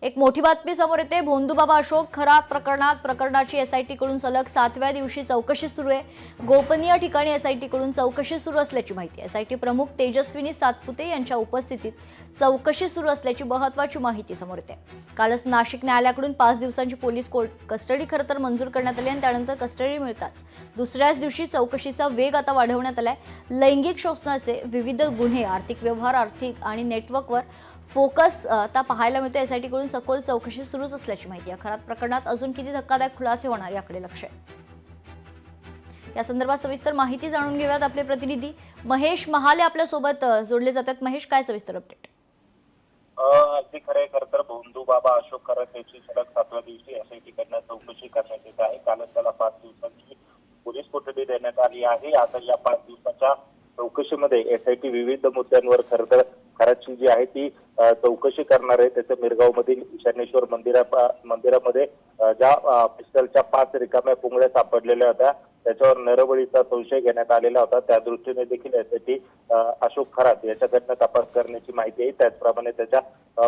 एक मोठी बातमी समोर येते। भोंदूबाबा अशोक खरात प्रकरणाची एसआयटी कडून सलग 7व्या दिवशी चौकशी सुरू आहे। गोपनीय ठिकाणी एसआयटी कडून चौकशी सुरू असल्याची माहिती आहे। एसआयटी प्रमुख तेजस्विनी सातपुते यांच्या उपस्थितीत चौकशी सुरू असल्याची महत्त्वाची माहिती समोर येते। कालच नाशिक न्यायालयाकडून 5 दिवसांची पोलीस कस्टडी खरतर मंजूर करण्यात आली आणि त्यानंतर कस्टडी मिळताच दुसऱ्याच दिवशी चौकशीचा वेग आता वाढवण्यात आलाय। लैंगिक शोषणाचे विविध गुन्हे, आर्थिक व्यवहार, आर्थिक आणि नेटवर्कवर फोकस आता पाहायला मिळतो। एसआयटी कडून सखोल चौकशी सुरूच असल्याची माहिती आहे। खरात प्रकरणात अजून किती धक्कादायक खुलासे होणार याकडे लक्ष आहे। या संदर्भात सविस्तर माहिती जाणून घेऊयात। आपले प्रतिनिधी महेश महाले आपल्या सोबत जोडले जातात। महेश, काय सविस्तर अपडेट? अगदी खरे खरं तर भोंदूबाबा अशोक खरात याची सलग 7व्या दिवशी एसआयटी कडनं चौकशी करण्यात येत आहे। कालच त्याला 5 दिवसांची पोलीस कोठडी देण्यात आली आहे। आता या 5 दिवसाच्या चौकशीमध्ये एसआयटी विविध मुद्द्यांवर खरं तर खरातची जी आहे ती चौकशी करणार आहे। त्याचं मिरगाव मधील ईशानेश्वर मंदिरामध्ये ज्या पिस्टलच्या 5 रिकाम्या पुंगळ्या सापडलेल्या होत्या त्याच्यावर नरबळीचा संशय घेण्यात आलेला होता। त्या दृष्टीने देखील एसआयटी अशोक खरात याच्याकडनं तपास करण्याची माहिती आहे। त्याचप्रमाणे त्याच्या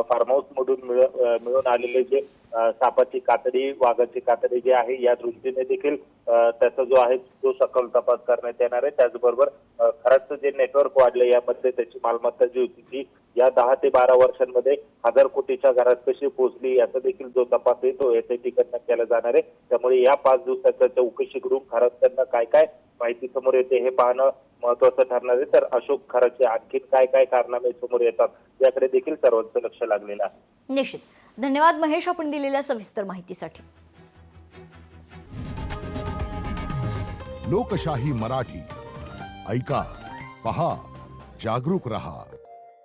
फार्म हाऊस मधून मिळून आलेले जे सापाची कातडी, वाघाची कातडी जे आहे या दृष्टीने देखील त्याचा जो आहे तो सखोल तपास करण्यात येणार आहे। त्याचबरोबर खरातचं जे नेटवर्क वाढलं यामध्ये त्याची मालमत्ता जी होती ती या 10 ते 12 वर्षांमध्ये 1000 कोटीच्या घरात कशी पोहोचली याचा देखील जो तपास आहे तो एसआयटी कडनं केला जाणार आहे। त्यामुळे या 5 दिवसाच्या चौकशी करून खरातकडनं काय काय माहिती समोर येते हे पाहणं महत्वाचं ठरणार आहे। तर अशोक खरातचे आणखी काय काय कारनामे समोर येतात याकडे देखील सर्वांचं लक्ष लागलेलं आहे। निश्चित, धन्यवाद महेश आपण दिलेल्या सविस्तर माहितीसाठी। लोकशाही मराठी ऐका, पहा, जागरूक रहा।